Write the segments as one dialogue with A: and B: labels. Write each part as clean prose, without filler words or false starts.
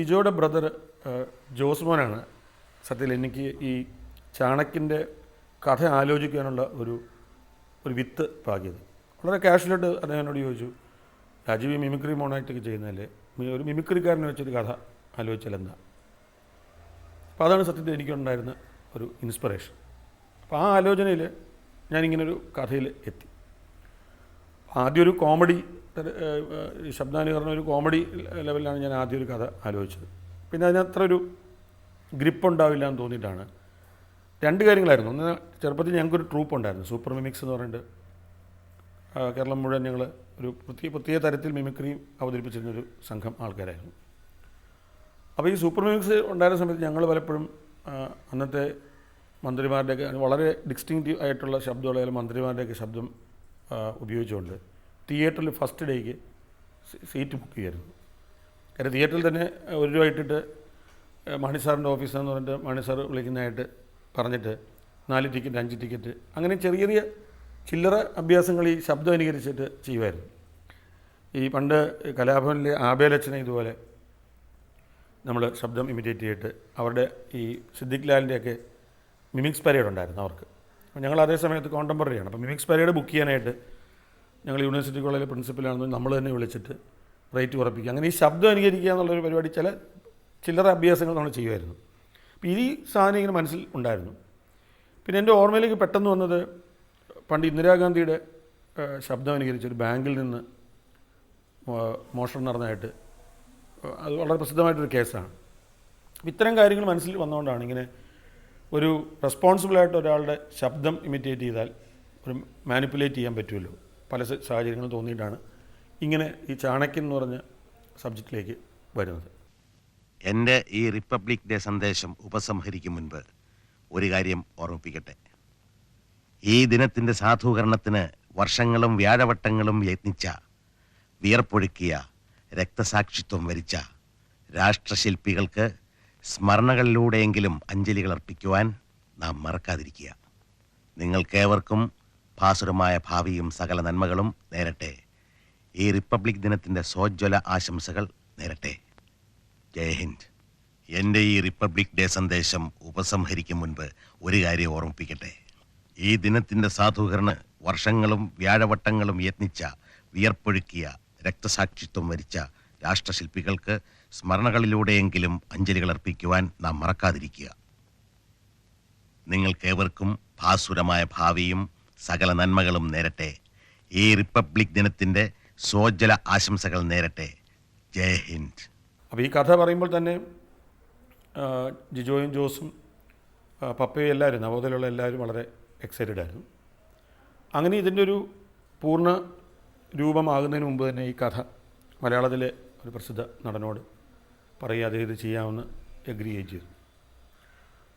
A: ലിജോയുടെ brother ജോസ്മോനാണ് സത്യത്തിൽ എനിക്ക് ഈ ചാണക്യൻ്റെ കഥ ആലോചിക്കാനുള്ള ഒരു വിത്ത് പാകിയത്. വളരെ കാഷ്വലായിട്ട് അദ്ദേഹം എന്നോട് ചോദിച്ചു, രാജീവ് മിമിക്രി മോണാക്റ്റൊക്കെ ചെയ്യുന്നതല്ലേ, ഒരു മിമിക്രിക്കാരനെ വെച്ചൊരു കഥ ആലോചിച്ചാൽ എന്താ? അപ്പോൾ അതാണ് സത്യത്തിൽ എനിക്കുണ്ടായിരുന്ന ഒരു ഇൻസ്പിറേഷൻ. അപ്പോൾ ആ ആലോചനയിൽ ഞാനിങ്ങനൊരു കഥയിൽ എത്തി. ആദ്യം ഒരു കോമഡി ശബ്ദാനുകരണം, ഒരു കോമഡി ലെവലിലാണ് ഞാൻ ആദ്യം ഒരു കഥ ആലോചിച്ചത്. പിന്നെ അതിനത്ര ഒരു ഗ്രിപ്പ് ഉണ്ടാവില്ല എന്ന് തോന്നിയിട്ടാണ് രണ്ട് കാര്യങ്ങളായിരുന്നു. ഒന്ന്, ചെറുപ്പത്തിൽ ഞങ്ങൾക്കൊരു ട്രൂപ്പ് ഉണ്ടായിരുന്നു, സൂപ്പർ മിമിക്സ് എന്ന് പറഞ്ഞിട്ട് കേരളം മുഴുവൻ ഞങ്ങൾ ഒരു പ്രത്യേക തരത്തിൽ മിമിക്രി അവതരിപ്പിച്ചിരുന്നൊരു സംഘം ആൾക്കാരായിരുന്നു. അപ്പോൾ ഈ സൂപ്പർ മിമിക്സ് ഉണ്ടായിരുന്ന സമയത്ത് ഞങ്ങൾ പലപ്പോഴും അന്നത്തെ മന്ത്രിമാരുടെയൊക്കെ വളരെ ഡിസ്റ്റിങ്റ്റീവ് ആയിട്ടുള്ള ശബ്ദമുള്ള മന്ത്രിമാരുടെയൊക്കെ ശബ്ദം ഉപയോഗിച്ചുകൊണ്ട് തിയേറ്ററിൽ ഫസ്റ്റ് ഡേക്ക് സീറ്റ് ബുക്ക് ചെയ്യായിരുന്നു. കാര്യം തിയേറ്ററിൽ തന്നെ ഒരു രൂപ ഇട്ടിട്ട് മണിസാറിൻ്റെ ഓഫീസെന്ന് പറഞ്ഞിട്ട് മണിസാർ വിളിക്കുന്നതായിട്ട് പറഞ്ഞിട്ട് 4 ടിക്കറ്റ് 5 ടിക്കറ്റ് അങ്ങനെ ചെറിയ ചെറിയ ചില്ലറ അഭ്യാസങ്ങൾ ഈ ശബ്ദം അനുകരിച്ചിട്ട് ചെയ്യുമായിരുന്നു. ഈ പണ്ട് കലാഭവനിലെ ആബേലച്ചനെ ഇതുപോലെ നമ്മൾ ശബ്ദം ഇമിറ്റേറ്റ് ചെയ്തിട്ട് അവരുടെ ഈ സിദ്ദിഖ് ലാലിൻ്റെയൊക്കെ മിമിക്സ് പരേഡ് ഉണ്ടായിരുന്നു അവർക്ക്. അപ്പോൾ ഞങ്ങൾ അതേ സമയത്ത് കോണ്ടംപററിയാണ്. അപ്പോൾ മിമിക്സ് പരേഡ് ബുക്ക് ചെയ്യാനായിട്ട് ഞങ്ങൾ യൂണിവേഴ്സിറ്റി കോളേജിലെ പ്രിൻസിപ്പലാണെന്ന് നമ്മൾ തന്നെ വിളിച്ചിട്ട് റേറ്റ് ഉറപ്പിക്കുക, അങ്ങനെ ഈ ശബ്ദം അനുകരിക്കുക എന്നുള്ളൊരു പരിപാടി ചില ചില്ലറ അഭ്യാസങ്ങൾ നമ്മൾ ചെയ്യുമായിരുന്നു. അപ്പോൾ ഈ സാധനം ഇങ്ങനെ മനസ്സിൽ ഉണ്ടായിരുന്നു. പിന്നെ എൻ്റെ ഓർമ്മയിലേക്ക് പെട്ടെന്ന് വന്നത് പണ്ട് ഇന്ദിരാഗാന്ധിയുടെ ശബ്ദം അനുകരിച്ചൊരു ബാങ്കിൽ നിന്ന് മോഷണം നടന്നതായിട്ട്, അത് വളരെ പ്രസിദ്ധമായിട്ടൊരു കേസാണ്. ഇത്തരം കാര്യങ്ങൾ മനസ്സിൽ വന്നുകൊണ്ടാണ് ഇങ്ങനെ ഒരു റെസ്പോൺസിബിളായിട്ട് ഒരാളുടെ ശബ്ദം ഇമിറ്റേറ്റ് ചെയ്താൽ ഒരു മാനിപ്പുലേറ്റ് ചെയ്യാൻ പറ്റുമല്ലോ, പല സാഹചര്യങ്ങളും തോന്നിയിട്ടാണ് ഇങ്ങനെ ഈ ചാണക്യൻ എന്ന് പറഞ്ഞ സബ്ജക്റ്റിലേക്ക് വരുന്നത്.
B: എൻ്റെ ഈ റിപ്പബ്ലിക് ഡേ സന്ദേശം ഉപസംഹരിക്കും മുൻപ് ഒരു കാര്യം ഓർമ്മിപ്പിക്കട്ടെ. ഈ ദിനത്തിൻ്റെ സാധൂകരണത്തിന് വർഷങ്ങളും വ്യാഴവട്ടങ്ങളും യത്നിച്ച, വിയർപ്പൊഴുക്കിയ, രക്തസാക്ഷിത്വം വരിച്ച രാഷ്ട്രശില്പികൾക്ക് സ്മരണകളിലൂടെയെങ്കിലും അഞ്ജലികൾ അർപ്പിക്കുവാൻ നാം മറക്കാതിരിക്കുക. നിങ്ങൾക്കേവർക്കും ഭാസുരമായ ഭാവിയും സകല നന്മകളും നേരട്ടെ. ഈ റിപ്പബ്ലിക് ദിനത്തിൻ്റെ സോജ്വല ആശംസകൾ നേരട്ടെ. ജയ് ഹിന്ദ്. എൻ്റെ ഈ റിപ്പബ്ലിക് ഡേ സന്ദേശം ഉപസംഹരിക്കും മുൻപ് ഒരു കാര്യം ഓർമ്മിപ്പിക്കട്ടെ. ഈ ദിനത്തിൻ്റെ സാധൂകരണ വർഷങ്ങളും വ്യാഴവട്ടങ്ങളും യത്നിച്ച, വിയർപ്പൊഴുക്കിയ, രക്തസാക്ഷിത്വം വരിച്ച രാഷ്ട്രശില്പികൾക്ക് സ്മരണകളിലൂടെയെങ്കിലും അഞ്ജലികൾ അർപ്പിക്കുവാൻ നാം മറക്കാതിരിക്കുക. നിങ്ങൾക്കേവർക്കും ഭാസുരമായ ഭാവിയും സകല നന്മകളും നേരട്ടെ. ഈ റിപ്പബ്ലിക് ദിനത്തിൻ്റെ സോജ്വല ആശംസകൾ നേരട്ടെ. ജയ് ഹിന്ദ്.
A: അപ്പോൾ ഈ കഥ പറയുമ്പോൾ തന്നെ ജിജോയും ജോസും പപ്പയും എല്ലാവരും, നവോദയയിലുള്ള എല്ലാവരും വളരെ എക്സൈറ്റഡ് ആയിരുന്നു. അങ്ങനെ ഇതിൻ്റെ ഒരു പൂർണ്ണ രൂപമാകുന്നതിന് മുമ്പ് തന്നെ ഈ കഥ മലയാളത്തിലെ ഒരു പ്രസിദ്ധ നടനോട് പറയാതെ ഇത് ചെയ്യാമെന്ന് എഗ്രി ചെയ്തു.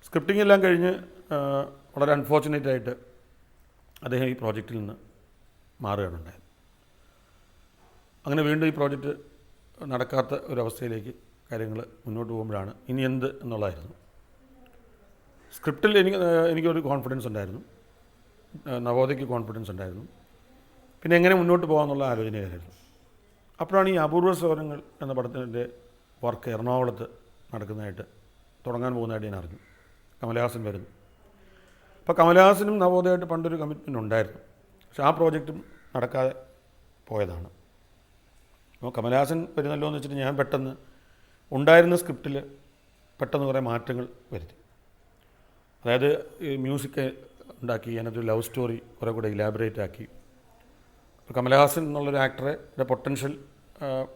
A: സ്ക്രിപ്റ്റിംഗ് എല്ലാം കഴിഞ്ഞ് വളരെ അൺഫോർച്ചുനേറ്റായിട്ട് അദ്ദേഹം ഈ പ്രോജക്റ്റിൽ നിന്ന് മാറുകയാണ് ഉണ്ടായത്. അങ്ങനെ വീണ്ടും ഈ പ്രോജക്റ്റ് നടക്കാത്ത ഒരവസ്ഥയിലേക്ക് കാര്യങ്ങൾ മുന്നോട്ട് പോകുമ്പോഴാണ് ഇനി എന്ത് എന്നുള്ളതായിരുന്നു. സ്ക്രിപ്റ്റിൽ എനിക്കൊരു കോൺഫിഡൻസ് ഉണ്ടായിരുന്നു, നവോദയയ്ക്ക് കോൺഫിഡൻസ് ഉണ്ടായിരുന്നു, പിന്നെ എങ്ങനെ മുന്നോട്ട് പോകാമെന്നുള്ള ആലോചനയായിരുന്നു. അപ്പോഴാണ് ഈ അപൂർവ സ്വരങ്ങൾ എന്ന പടത്തിൻ്റെ വർക്ക് എറണാകുളത്ത് നടക്കുന്നതായിട്ട്, തുടങ്ങാൻ പോകുന്നതായിട്ട് ഞാൻ അറിഞ്ഞു. കമലഹാസൻ വരുന്നു. അപ്പോൾ കമലഹാസനും നവോദയമായിട്ട് പണ്ടൊരു കമ്മിറ്റ്മെൻ്റ് ഉണ്ടായിരുന്നു, പക്ഷെ ആ പ്രോജക്റ്റും നടക്കാതെ പോയതാണ്. അപ്പോൾ കമലഹാസൻ വരുന്നല്ലോ എന്ന് വെച്ചിട്ട് ഞാൻ പെട്ടെന്ന് ഉണ്ടായിരുന്ന സ്ക്രിപ്റ്റിൽ പെട്ടെന്ന് കുറേ മാറ്റങ്ങൾ വരുത്തി. അതായത് ഈ മ്യൂസിക് ഉണ്ടാക്കി, അതിനകത്തൊരു ലവ് സ്റ്റോറി കുറേ കൂടെ ഇലാബറേറ്റ് ആക്കി. കമലഹാസൻ എന്നുള്ളൊരു ആക്ടറുടെ പൊട്ടൻഷ്യൽ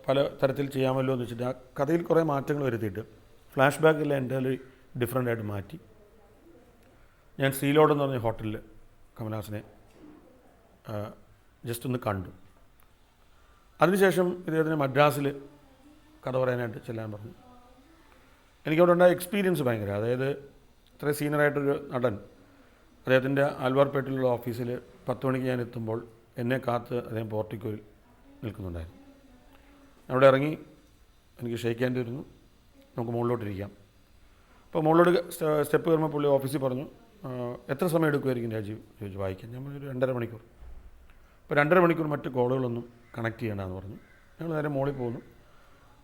A: പല തരത്തിൽ ചെയ്യാമല്ലോ എന്ന് വെച്ചിട്ട് ആ കഥയിൽ കുറേ മാറ്റങ്ങൾ വരുത്തിയിട്ട് ഫ്ലാഷ് ബാക്കെല്ലാം എൻ്റെ ഡിഫറെൻ്റ് ആയിട്ട് മാറ്റി. ഞാൻ സീലോഡ് എന്ന് പറഞ്ഞ ഹോട്ടലിൽ കമലഹാസനെ ജസ്റ്റ് ഒന്ന് കണ്ടു. അതിനുശേഷം ഇദ്ദേഹത്തിന് മദ്രാസിൽ കഥ പറയാനായിട്ട് ചെല്ലാൻ പറഞ്ഞു. എനിക്കവിടെ ഉണ്ടായ എക്സ്പീരിയൻസ് ഭയങ്കര, അതായത് ഇത്രയും സീനിയറായിട്ടൊരു നടൻ അദ്ദേഹത്തിൻ്റെ ആൽവാർപേട്ടിലുള്ള ഓഫീസിൽ 10 മണിക്ക് ഞാൻ എത്തുമ്പോൾ എന്നെ കാത്ത് അദ്ദേഹം പോർട്ടിക്കോയിൽ നിൽക്കുന്നുണ്ടായിരുന്നു. അവിടെ ഇറങ്ങി എനിക്ക് ഷെയ്ക്ക് ഹാൻഡ് തരുന്നു, നമുക്ക് മുകളിലോട്ടിരിക്കാം. അപ്പോൾ മുകളിലോട്ട് സ്റ്റെപ്പ് കയറുമ്പോൾ പുള്ളി ഓഫീസിൽ പറഞ്ഞു, എത്ര സമയം എടുക്കുമായിരിക്കും രാജീവ് ചോദിച്ചു വായിക്കാൻ. ഞാൻ ഒരു 2.5 മണിക്കൂർ. അപ്പോൾ 2.5 മണിക്കൂർ മറ്റ് കോളുകളൊന്നും കണക്ട് ചെയ്യണമെന്ന് പറഞ്ഞു. ഞങ്ങൾ നേരെ മുകളിൽ പോകുന്നു.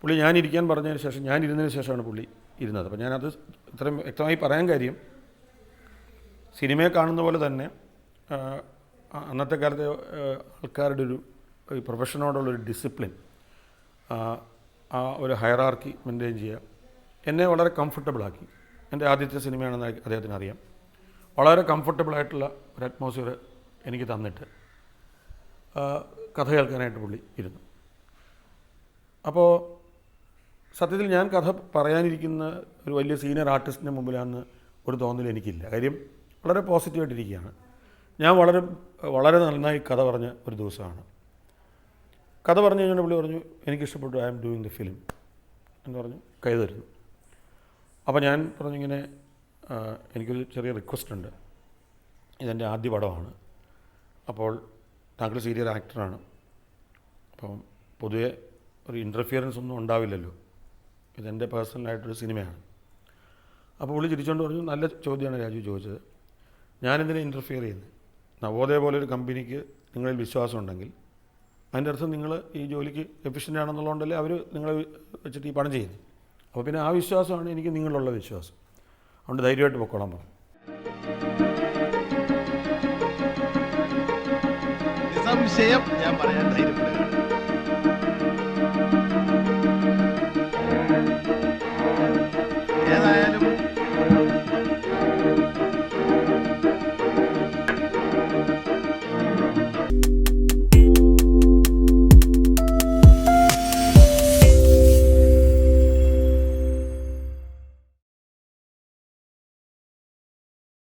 A: പുള്ളി ഞാൻ ഇരിക്കാൻ പറഞ്ഞതിന് ശേഷം ഞാൻ ഇരുന്നതിന് ശേഷമാണ് പുള്ളി ഇരുന്നത്. അപ്പോൾ ഞാനത് ഇത്രയും വ്യക്തമായി പറയാൻ കാര്യം, സിനിമയെ കാണുന്ന പോലെ തന്നെ അന്നത്തെ കാലത്തെ ആൾക്കാരുടെ ഒരു പ്രൊഫഷനോടുള്ളൊരു ഡിസിപ്ലിൻ, ആ ഒരു ഹയറാർക്കി മെയിൻറ്റെയിൻ ചെയ്യുക എന്നെ വളരെ കംഫർട്ടബിളാക്കി. എൻ്റെ ആദ്യത്തെ സിനിമയാണെന്ന് അദ്ദേഹത്തിന് അറിയാം. വളരെ കംഫർട്ടബിളായിട്ടുള്ള ഒരു അറ്റ്മോസ്ഫിയർ എനിക്ക് തന്നിട്ട് കഥ കേൾക്കാനായിട്ട് പുള്ളി ഇരുന്നു. അപ്പോൾ സത്യത്തിൽ ഞാൻ കഥ പറയാനിരിക്കുന്ന ഒരു വലിയ സീനിയർ ആർട്ടിസ്റ്റിൻ്റെ മുമ്പിലാണെന്ന് ഒരു തോന്നൽ എനിക്കില്ല. കാര്യം വളരെ പോസിറ്റീവായിട്ടിരിക്കുകയാണ്. ഞാൻ വളരെ വളരെ നന്നായി കഥ പറഞ്ഞ ഒരു ദിവസമാണ്. കഥ പറഞ്ഞു കഴിഞ്ഞാൽ പുള്ളി പറഞ്ഞു എനിക്കിഷ്ടപ്പെട്ടു, I am doing the film എന്ന് പറഞ്ഞു കൈ തരുന്നു. അപ്പോൾ ഞാൻ പറഞ്ഞു ഇങ്ങനെ എനിക്കൊരു ചെറിയ റിക്വസ്റ്റ് ഉണ്ട്, ഇതെൻ്റെ ആദ്യ പടമാണ്, അപ്പോൾ താങ്കൾ സീനിയർ ആക്ടറാണ്, അപ്പം പൊതുവെ ഒരു ഇൻ്റർഫിയറൻസ് ഒന്നും ഉണ്ടാവില്ലല്ലോ, ഇതെൻ്റെ പേഴ്സണലായിട്ടൊരു സിനിമയാണ്. അപ്പോൾ പുള്ളി ചിരിച്ചുകൊണ്ട് പറഞ്ഞു നല്ല ചോദ്യമാണ് രാജു ചോദിച്ചത്, ഞാനെന്തിനാ ഇൻ്റർഫിയർ ചെയ്യുന്നത്? നവോദയ പോലൊരു കമ്പനിക്ക് നിങ്ങളിൽ വിശ്വാസം ഉണ്ടെങ്കിൽ അതിൻ്റെ അർത്ഥം നിങ്ങൾ ഈ ജോലിക്ക് എഫിഷ്യൻ്റ് ആണെന്നുള്ളതുകൊണ്ടല്ലേ അവർ നിങ്ങളെ വെച്ചിട്ട് ഈ പണം ചെയ്യുന്നത്. അപ്പോൾ പിന്നെ ആ വിശ്വാസമാണ് എനിക്ക് നിങ്ങളുള്ള വിശ്വാസം, അതുകൊണ്ട് ധൈര്യമായിട്ട് പൊക്കോളാൻ പറഞ്ഞു.
B: നിസ്സംശയം ഞാൻ പറയാൻ ധൈര്യപ്പെടുക.